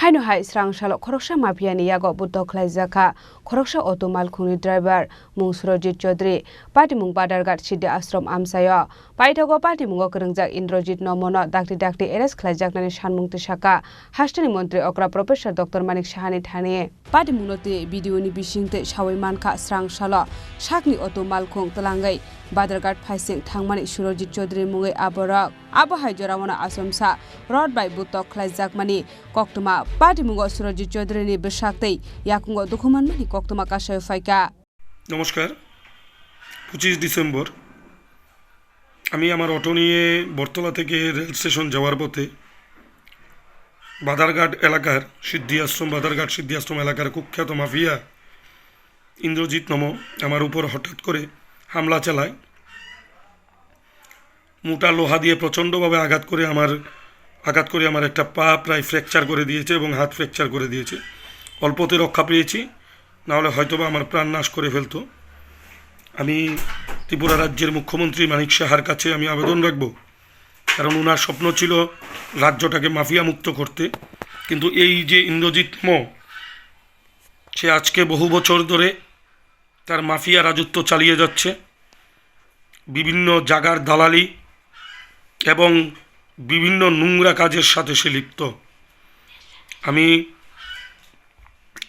Haino Srangsalo Khoroksa Mafia ni Yago Butok Khlaijakha Khoroksa auto Malkhung driver mung Surojit Chaudhary party mung Badargat Sidde Ashram Amsayo Paithago party mung Khorang Indrajit Nomono dakti eres Khlaijakha ni Sanmung Tisaka Hastani Montri Okra Professor Dr. Manik Sahani Thani party mung note video ni bisingte Sawai Manka Srangsalo Sakni auto Malkhung Talangai Badargat Phaising Thangmani Surojit Chaudhary mungai Aborok Abo Haijoramona Asomsa Road by Butok Khlaijakha mani Koktuma party mungo Surojit Chaudhary ni besakte Yakungo dokuman mani Koktuma Kashay Faika নমস্কার 25 December আমি আমার auto নিয়ে বর্তলা থেকে rail station যাওয়ার পথে বাদারঘাট এলাকার সিদ্ধি আশ্রম এলাকার কুখ্যাত মাফিয়া ইন্দ্রজিৎ নম আমার উপর হঠাৎ করে হামলা চালায় মোটা লোহা দিয়ে প্রচণ্ডভাবে আঘাত করে আমার একটা পা প্রায় ফ্র্যাকচার করে দিয়েছে এবং হাত ফ্র্যাকচার করে দিয়েছে অল্পতে রক্ষা পেয়েছি না হলে হয়তোবা আমার প্রাণ নাশ করে ফেলতো আমি ত্রিপুরা রাজ্যের মুখ্যমন্ত্রী মানিক সাহার কাছে আমি আবেদন রাখব কারণ ওনার স্বপ্ন ছিল রাজ্যটাকে মাফিয়া মুক্ত করতে কিন্তু এই যে ইন্দ্রজিৎ সে আজকে বহু বছর ধরে তার মাফিয়া রাজত্ব চালিয়ে যাচ্ছে বিভিন্ন জায়গার দালালি এবং বিভিন্ন নোংরা কাজের সাথে সে লিপ্ত আমি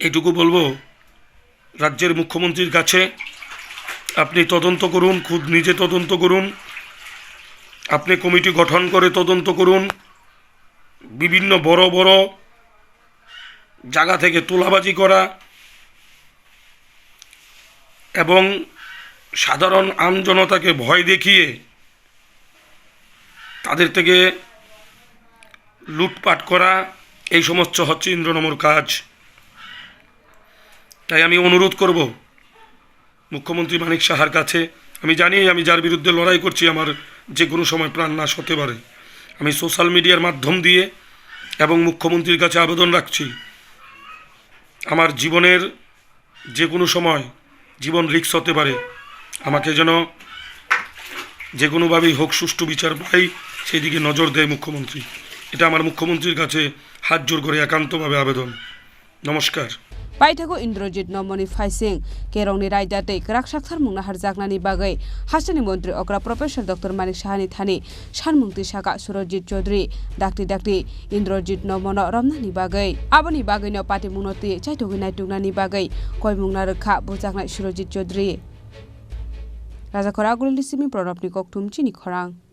এটুকু বলবো রাজ্যের মুখ্যমন্ত্রীর কাছে আপনি তদন্ত করুন খুদ নিজে তদন্ত করুন আপনি কমিটি গঠন করে তদন্ত করুন বিভিন্ন বড় বড় জায়গা থেকে তোলাবাজি করা এবং সাধারণ আমজনতাকে ভয় দেখিয়ে তাদের থেকে লুটপাট করা এই সমস্ত হচ্ছে ইন্দ্রনমর কাজ তাই আমি অনুরোধ করব মুখ্যমন্ত্রী মানিক সাহার কাছে আমি জানি আমি যার বিরুদ্ধে লড়াই করছি আমার যে কোনো সময় প্রাণ নাশ হতে পারে আমি সোশ্যাল মিডিয়ার মাধ্যম দিয়ে এবং মুখ্যমন্ত্রীর কাছে আবেদন রাখছি আমার জীবনের যে কোনো সময় জীবন রিস্ক হতে পারে আমাকে যেন যে কোনোভাবেই হোক সুষ্ঠু বিচার পাই সেই দিকে নজর দেয় মুখ্যমন্ত্রী এটা আমার মুখ্যমন্ত্রীর কাছে হাত জোর করে একান্তভাবে আবেদন নমস্কার Paithago Indrajit Nomoni Phaising Kerongni Raidate Krakshakthar Mungna Harjaknani Bagai Hastani Montri Okra Professor Dr. Manik Sahani Thani Sanmung Tisaka Surojit Chaudhary dakti Indrajit Nomono Ramnani Bagai Aboni Bagai no Pati Munoti Chaitogi Naitungnani Bagai Koimungna Rekha Bujaknai Surojit Chaudhary Raja Khorang Lisimi Pronapni Koktum Chini Khorang